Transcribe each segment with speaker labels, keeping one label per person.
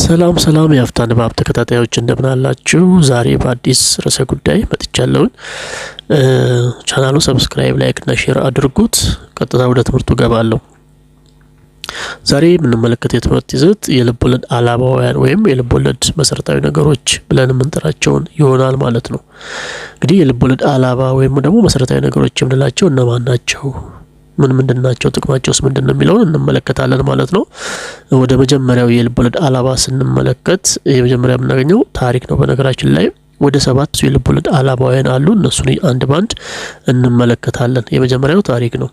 Speaker 1: ሰላም የአፍታ ንባብ ተከታታዮች እንደምን አላችሁ? ዛሬ በአዲስ ርዕሰ ጉዳይ መጥቻለሁ። ቻናሉ ሰብስክራይብ፣ ላይክ እና ሼር አድርጉት። ቀጥታ ወደ ትምህርቱ ገባለሁ። ዛሬ የምንመለከተው የትምህርት ይዘት የልብ ወለድ አላባውያን ወይም የልብ ወለድ መሰረታዊ ነገሮች ብለን የምንጠራቸውን ይሆናል ማለት ነው። እንግዲህ የልብ ወለድ አላባ ወይም ደግሞ መሰረታዊ ነገሮች የምንላቸው እነማን ናቸው? ምንድናቸው? ጥቅማቸውስ ምንድነው የሚለውን እንመለከታለን ማለት ነው። ወደ መጀመሪያው የልብ ወለድ አላባ ስንመለከት የመጀመሪያ የምናገኘው ታሪክ ነው። በነገራችን ላይ ወደ 7 የልብ ወለድ አላባውያን አሉ። እነሱን አንድ ባንድ እንመለከታለን። የመጀመሪያው ታሪክ ነው።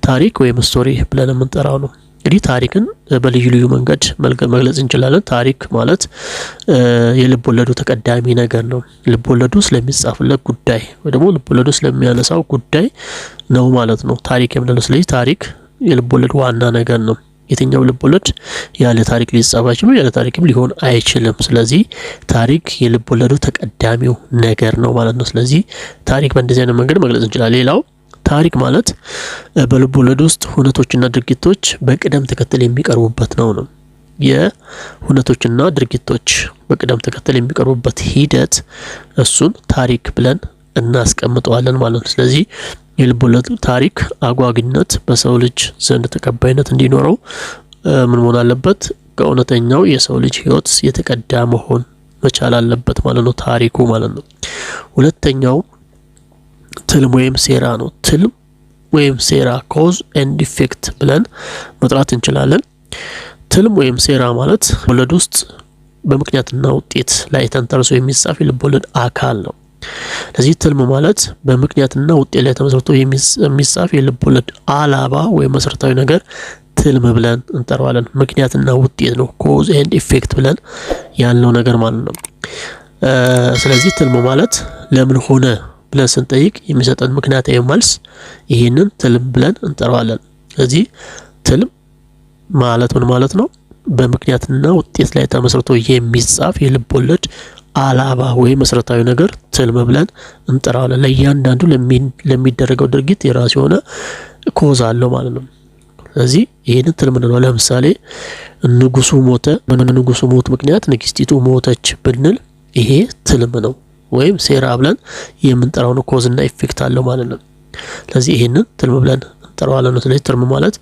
Speaker 1: ታሪክ ወይም ስቶሪ ብለን የምንጠራው ነው። እንግዲህ ታሪክን በልዩ መንገድ መግለጽ እንችላለን። ታሪክ ማለት የልብ ወለዱ ተቀዳሚ ነገር ነው። ልብ ወለዱ ስለሚጻፍለት ጉዳይ ወይ ደግሞ ልብ ወለዱ ስለሚያነሳው ጉዳይ ነው ማለት ነው ታሪክ የምንለው። ስለዚህ ታሪክ የልብ ወለድ ዋና ነገር ነው። የትኛው ልብ ወለድ ያለ ታሪክ ሊጻፍ አይችልም፣ ያለ ታሪክም ሊሆን አይችልም። ስለዚህ ታሪክ የልብ ወለዱ ተቀዳሚው ነገር ነው ማለት ነው። ስለዚህ ታሪክ በእንደዚህ አይነት መንገድ መግለጽ እንችላለን። ሌላው ታሪክ ማለት በልብ ወለድ ውስጥ ሁነቶችና ድርጊቶች በቅደም ተከተል የሚቀርቡበት ነው። የሁነቶችና ድርጊቶች በቅደም ተከተል የሚቀርቡበት ሂደት እሱን ታሪክ ብለን እናስቀምጠዋለን ማለት ነው። ስለዚህ የልብ ወለድ ታሪክ አጓጊነት በሰው ልጅ ዘንድ ተቀባይነት እንዲኖረው ምን መሆን አለበት? ከእውነተኛው የሰው ልጅ ህይወት የተቀዳ መሆን መቻል አለበት ማለት ነው ታሪኩ ማለት ነው። ሁለተኛው ትልም ወይም ሴራ ነው። ትልም ወይም ሴራ ኮዝ ኤንድ ኢፌክት ብለን መጥራት እንችላለን። ትልም ወይም ሴራ ማለት ወለድ ውስጥ በምክንያትና ውጤት ላይ ተንተርሶ የሚጻፍ የልብ ወለድ አካል ነው። ለዚህ ትልም ማለት በምክንያትና ውጤት ላይ ተመስርቶ የሚጻፍ የልብ ወለድ አላባ ወይም መሰረታዊ ነገር ትልም ብለን እንጠራዋለን። ምክንያትና ውጤት ነው፣ ኮዝ ኤንድ ኢፌክት ብለን ያልነው ነገር ማለት ነው። ስለዚህ ትልም ማለት ለምን ሆነ ብለን ስንጠይቅ የሚሰጠን ምክንያታዊ መልስ ይሄንን ትልም ብለን እንጠራዋለን። ስለዚህ ትልም ማለት ምን ማለት ነው? በምክንያትና ውጤት ላይ ተመስርቶ የሚጻፍ የልብ ወለድ አላባ ወይም መሰረታዊ ነገር ትልም ብለን እንጠራዋለን። ለእያንዳንዱ ለሚደረገው ድርጊት የራሱ የሆነ ኮዝ አለው ማለት ነው። ስለዚህ ይሄንን ትልም ነው። ለምሳሌ ንጉሱ ሞተ፣ በንጉሱ ሞት ምክንያት ንግስቲቱ ሞተች ብንል ይሄ ትልም ነው ወይም ሴራ ብለን የምንጠራው ነው። ኮዝ እና ኢፌክት አለው ማለት ነው። ስለዚህ ይሄንን ትልም ብለን እንጠራዋለን ነው። ስለዚህ ትልም ማለት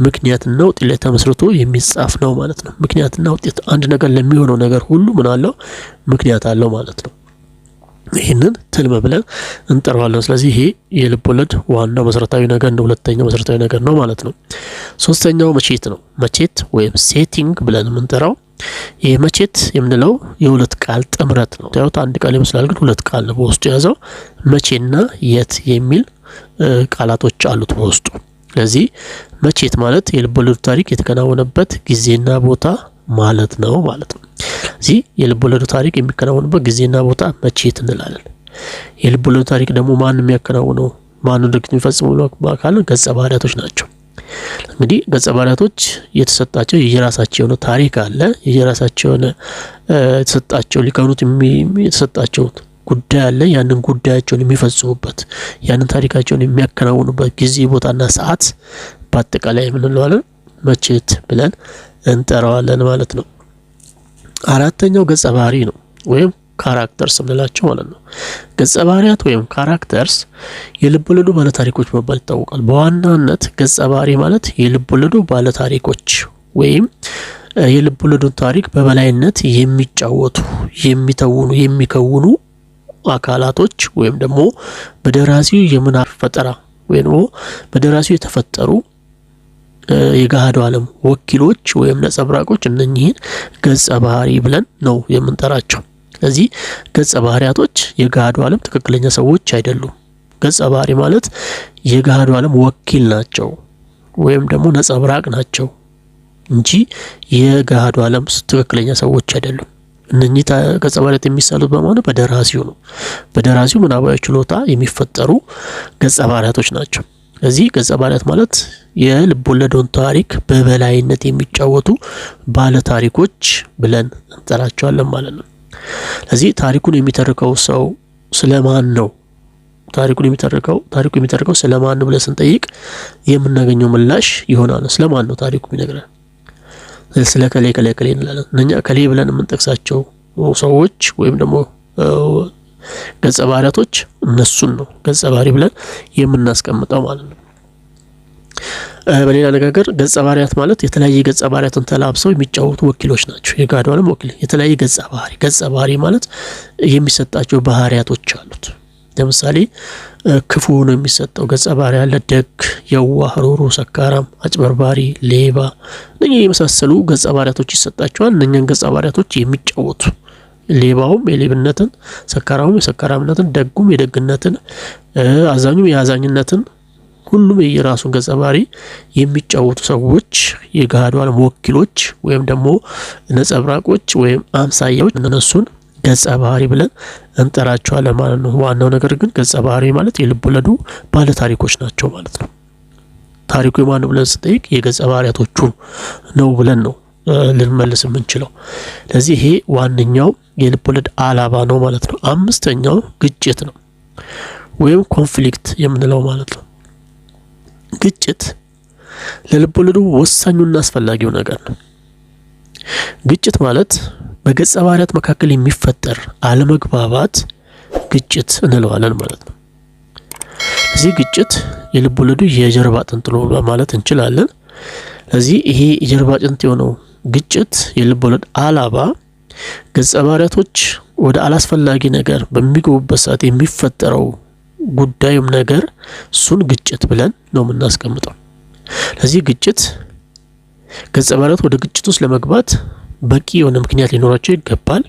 Speaker 1: ምክንያትና ውጤት ላይ ተመስርቶ የሚጻፍ ነው ማለት ነው። ምክንያትና ውጤት አንድ ነገር ለሚሆነው ነገር ሁሉ ምን አለው? ምክንያት አለው ማለት ነው። ይሄንን ትልም ብለን እንጠራዋለን። ስለዚህ ይሄ የልብ ወለድ ዋናው መሰረታዊ ነገር ነው። ሁለተኛው መሰረታዊ ነገር ነው ማለት ነው። ሶስተኛው መቼት ነው። መቼት ወይም ሴቲንግ ብለን የምንጠራው ይሄ መቼት የምንለው የሁለት ቃል ጥምረት ነው። ታዩት አንድ ቃል ይመስላል ግን ሁለት ቃል ነው በውስጡ የያዘው። መቼና የት የሚል ቃላቶች አሉት በውስጡ። ስለዚህ መቼት ማለት የልብ ወለዱ ታሪክ የተከናወነበት ጊዜና ቦታ ማለት ነው ማለት ነው። ስለዚህ የልብ ወለዱ ታሪክ የሚከናወንበት ጊዜና ቦታ መቼት እንላለን። የልብ ወለዱ ታሪክ ደግሞ ማን የሚያከናውነው ማን ድርጊት የሚፈጽመው አካል ገጸ ባህሪያቶች ናቸው። እንግዲህ ገጸ ባህሪያቶች የተሰጣቸው የራሳቸው የሆነ ታሪክ አለ። የራሳቸው የሆነ የተሰጣቸው ሊቀኑት የተሰጣቸው ጉዳይ አለ። ያንን ጉዳያቸውን የሚፈጽሙበት ያንን ታሪካቸውን የሚያከናውኑበት ጊዜ ቦታና ሰዓት በአጠቃላይ ምን እንለዋለን? መቼት ብለን እንጠራዋለን ማለት ነው። አራተኛው ገጸ ባህሪ ነው ወይም ካራክተርስ ምንላቸው ማለት ነው። ገጸ ባህሪያት ወይም ካራክተርስ የልብ ወለዱ ባለ ታሪኮች መባል ይታወቃል። በዋናነት ገጸ ባህሪ ማለት የልብ ወለዱ ባለ ታሪኮች ወይም የልብ ወለዱን ታሪክ በበላይነት የሚጫወቱ የሚከውኑ አካላቶች ወይም ደግሞ በደራሲው የምናብ ፈጠራ ወይም ደግሞ በደራሲው የተፈጠሩ የገሃዱ ዓለም ወኪሎች ወይም ነጸብራቆች እነኚህን ገጸ ባህሪ ብለን ነው የምንጠራቸው። ስለዚህ ገጸ ባህሪያቶች የገሃዱ ዓለም ትክክለኛ ሰዎች አይደሉም። ገጸ ባህሪ ማለት የገሃዱ ዓለም ወኪል ናቸው ወይም ደግሞ ነጸብራቅ ናቸው እንጂ የገሃዱ ዓለም ትክክለኛ ሰዎች አይደሉም። እነኚህ ገጸ ባህሪያት የሚሳሉት በማለት በደራሲው ነው። በደራሲው ምናባዊ ችሎታ የሚፈጠሩ ገጸ ባህሪያቶች ናቸው። ስለዚህ ገጸ ባህሪያት ማለት የልብ ወለዱን ታሪክ በበላይነት የሚጫወቱ ባለ ታሪኮች ብለን እንጠራቸዋለን ማለት ነው። ስለዚህ ታሪኩን የሚተርከው ሰው ስለማን ነው? ታሪኩ የሚተርከው ስለማን ነው ብለን ስንጠይቅ የምናገኘው ምላሽ ይሆናል። ስለማን ነው ታሪኩ የሚነግረን? ስለ ከሌ እንላለን። እኛ ከሌ ብለን የምንጠቅሳቸው ሰዎች ወይም ደግሞ ገጸ ባህሪያቶች እነሱን ነው ገጸ ባህሪ ብለን የምናስቀምጠው ማለት ነው። በሌላ አነጋገር ገጸ ባህሪያት ማለት የተለያየ ገጸ ባህሪያትን ተላብሰው የሚጫወቱ ወኪሎች ናቸው። የገሃዱ ዓለም ወኪል የተለያየ ገጸ ባህሪ ማለት የሚሰጣቸው ባህሪያቶች አሉት። ለምሳሌ ክፉ ነው የሚሰጠው ገጸ ባህሪ ያለ ደግ፣ የዋህ፣ ሩህሩህ፣ ሰካራም፣ አጭበርባሪ፣ ሌባ እነኚህ የመሳሰሉ ገጸ ባህሪያቶች ይሰጣቸዋል። እነኛን ገጸ ባህሪያቶች የሚጫወቱ ሌባውም የሌብነትን፣ ሰካራሙም የሰካራምነትን፣ ደጉም የደግነትን፣ አዛኙም የአዛኝነትን ሁሉም የራሱን ገጸ ባህሪ የሚጫወቱ ሰዎች የገሃዱ ዓለም ወኪሎች ወይም ደግሞ ነጸብራቆች ወይም አምሳያዎች እነሱን ገጸ ባህሪ ብለን እንጠራቸዋለን ማለት ነው። ዋናው ነገር ግን ገጸ ባህሪ ማለት የልብ ወለዱ ባለ ታሪኮች ናቸው ማለት ነው። ታሪኩ የማን ብለን ስጠይቅ የገጸ ባህሪያቶቹ ነው ብለን ነው ልንመልስ የምንችለው። ስለዚህ ይሄ ዋነኛው የልብ ወለድ አላባ ነው ማለት ነው። አምስተኛው ግጭት ነው ወይም ኮንፍሊክት የምንለው ማለት ነው። ግጭት ለልብ ወለዱ ወሳኙና አስፈላጊው ነገር ነው። ግጭት ማለት በገጸ ባህሪያት መካከል የሚፈጠር አለመግባባት ግጭት እንለዋለን ማለት ነው። እዚህ ግጭት የልብ ወለዱ የጀርባ አጥንት ነው ማለት እንችላለን። ስለዚህ ይሄ የጀርባ አጥንት የሆነው ግጭት የልብ ወለድ አላባ ገጸ ባህሪያቶች ወደ አላስፈላጊ ነገር በሚገቡበት ሰዓት የሚፈጠረው ጉዳዩም ነገር እሱን ግጭት ብለን ነው የምናስቀምጠው። ስለዚህ ግጭት ገጸ ባህሪያት ወደ ግጭት ውስጥ ለመግባት በቂ የሆነ ምክንያት ሊኖራቸው ይገባል።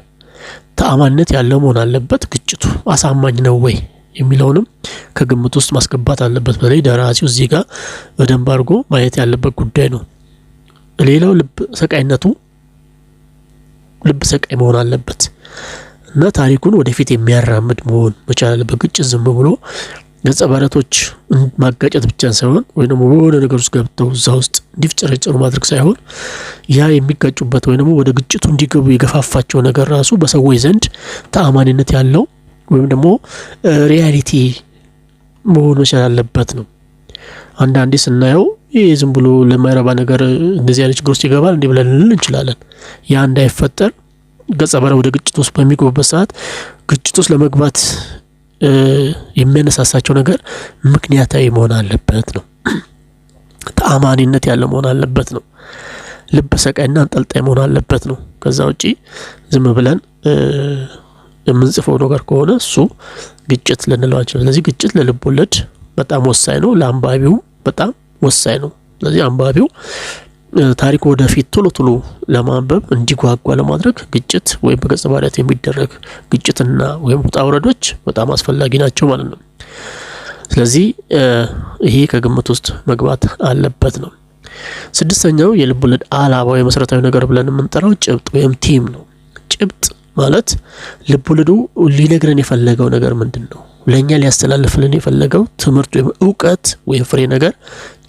Speaker 1: ተአማኒነት ያለው መሆን አለበት። ግጭቱ አሳማኝ ነው ወይ የሚለውንም ከግምት ውስጥ ማስገባት አለበት። በተለይ ደራሲው እዚህ ጋር በደንብ አድርጎ ማየት ያለበት ጉዳይ ነው። ሌላው ልብ ሰቃይ መሆን አለበት እና ታሪኩን ወደፊት የሚያራምድ መሆን መቻል አለበት። ግጭት ዝም ብሎ ገጸ ባህሪያቶች ማጋጨት ብቻ ሳይሆን ወይ ደግሞ ወደ ነገር ውስጥ ገብተው እዛ ውስጥ እንዲፍጨረጨሩ ማድረግ ሳይሆን ያ የሚጋጩበት ወይ ደግሞ ወደ ግጭቱ እንዲገቡ የገፋፋቸው ነገር ራሱ በሰዎች ዘንድ ተአማኒነት ያለው ወይም ደግሞ ሪያሊቲ መሆን መቻል አለበት ነው። አንዳንዴ ስናየው ይሄ ዝም ብሎ ለማይረባ ነገር እንደዚህ አይነት ችግር ውስጥ ይገባል እንዲህ ብለን ልንል እንችላለን። ያ እንዳይፈጠር ገጸ ባህሪያት ወደ ግጭት ውስጥ በሚገቡበት ሰዓት ግጭት ውስጥ ለመግባት የሚያነሳሳቸው ነገር ምክንያታዊ መሆን አለበት ነው። ተአማኒነት ያለው መሆን አለበት ነው። ልብ ሰቃይና አንጠልጣይ መሆን አለበት ነው። ከዛ ውጪ ዝም ብለን የምንጽፈው ነገር ከሆነ እሱ ግጭት ልንለው አንችልም። ስለዚህ ግጭት ለልብ ወለድ በጣም ወሳኝ ነው፣ ለአንባቢው በጣም ወሳኝ ነው። ስለዚህ አንባቢው ታሪኩ ወደፊት ቶሎ ለማንበብ እንዲጓጓ ለማድረግ ግጭት ወይም በገጸ ባህሪያት የሚደረግ ግጭትና ወይም ውጣ ውረዶች በጣም አስፈላጊ ናቸው ማለት ነው። ስለዚህ ይሄ ከግምት ውስጥ መግባት አለበት ነው። ስድስተኛው የልብ ወለድ አላባው የመሰረታዊ ነገር ብለን የምንጠራው ጭብጥ ወይም ቲም ነው። ጭብጥ ማለት ልብ ወለዱ ሊነግረን የፈለገው ነገር ምንድን ነው? ለእኛ ሊያስተላልፍልን የፈለገው ትምህርት ወይም እውቀት ወይም ፍሬ ነገር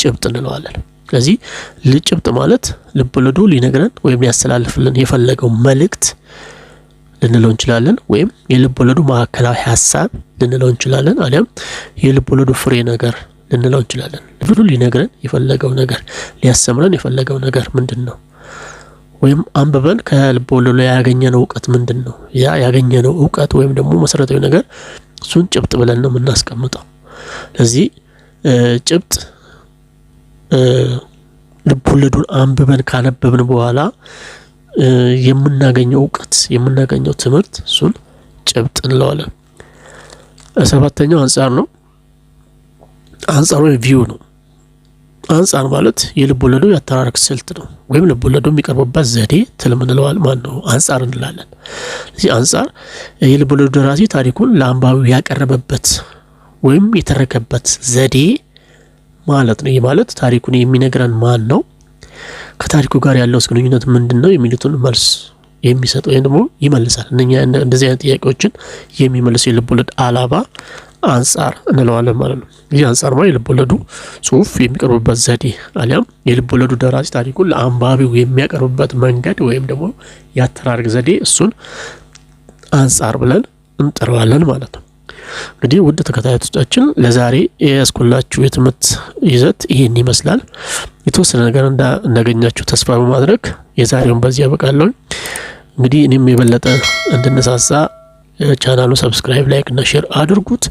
Speaker 1: ጭብጥ እንለዋለን። ስለዚህ ጭብጥ ማለት ልብ ወለዱ ሊነግረን ወይም ሊያስተላልፍልን የፈለገው መልእክት ልንለው እንችላለን፣ ወይም የልብ ወለዱ ማዕከላዊ ሀሳብ ልንለው እንችላለን፣ አሊያም የልብ ወለዱ ፍሬ ነገር ልንለው እንችላለን። ልብ ወለዱ ሊነግረን የፈለገው ነገር ሊያስተምረን የፈለገው ነገር ምንድን ነው? ወይም አንብበን ከልብ ወለዱ ላይ ያገኘነው እውቀት ምንድን ነው? ያ ያገኘነው እውቀት ወይም ደግሞ መሰረታዊ ነገር እሱን ጭብጥ ብለን ነው የምናስቀምጠው። ስለዚህ ጭብጥ ልብ ወለዱን አንብበን ካነበብን በኋላ የምናገኘው እውቀት የምናገኘው ትምህርት እሱን ጭብጥ እንለዋለን። ሰባተኛው አንጻር ነው። አንጻር ወይ ቪው ነው። አንጻር ማለት የልብ ወለዱ ያተራረክ ስልት ነው፣ ወይም ልብ ወለዱ የሚቀርብበት ዘዴ ትልም እንለዋለን ማለት ነው። አንጻር እንላለን። ስለዚህ አንጻር የልብ ወለዱ ደራሲ ታሪኩን ለአንባቢው ያቀረበበት ወይም የተረከበት ዘዴ ማለት ነው። ይህ ማለት ታሪኩን የሚነግረን ማን ነው፣ ከታሪኩ ጋር ያለው ግንኙነት ምንድነው የሚሉትን መልስ የሚሰጥ ወይም ደግሞ ይመልሳል። እንደዚህ አይነት ጥያቄዎችን የሚመልስ የልብ ወለድ አላባ አንጻር እንለዋለን ማለት ነው። ይህ አንጻር ማለት የልብ ወለዱ ጽሁፍ የሚቀርብበት ዘዴ አሊያም የልብ ወለዱ ደራሲ ታሪኩን ለአንባቢው የሚያቀርብበት መንገድ ወይም ደግሞ ያተራረክ ዘዴ እሱን አንጻር ብለን እንጠራዋለን ማለት ነው። እንግዲህ ውድ ተከታታዮቻችን ለዛሬ ያስቆላችሁ የትምህርት ይዘት ይሄን ይመስላል። የተወሰነ ነገር እንዳገኛችሁ ተስፋ በማድረግ የዛሬውን በዚህ ያበቃለሁ። እንግዲህ እኔም የበለጠ እንድነሳሳ ቻናሉን ሰብስክራይብ፣ ላይክ እና ሼር አድርጉት።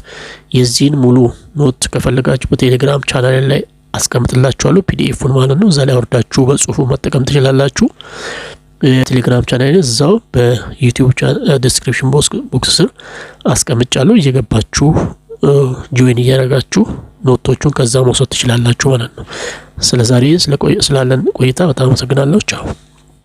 Speaker 1: የዚህን ሙሉ ኖት ከፈለጋችሁ በቴሌግራም ቻናል ላይ አስቀምጥላችኋለሁ፣ ፒዲኤፉን ማለት ነው። እዛ ላይ አወርዳችሁ በጽሁፉ መጠቀም ትችላላችሁ። የቴሌግራም ቻናል እዛው በዩቲዩብ ዲስክሪፕሽን ቦክስ ስር አስቀምጫለሁ። እየገባችሁ ጆይን እያደረጋችሁ ኖቶቹን ከዛ መውሰድ ትችላላችሁ ማለት ነው። ስለዛሬ ስላለን ቆይታ በጣም አመሰግናለሁ። ቻው።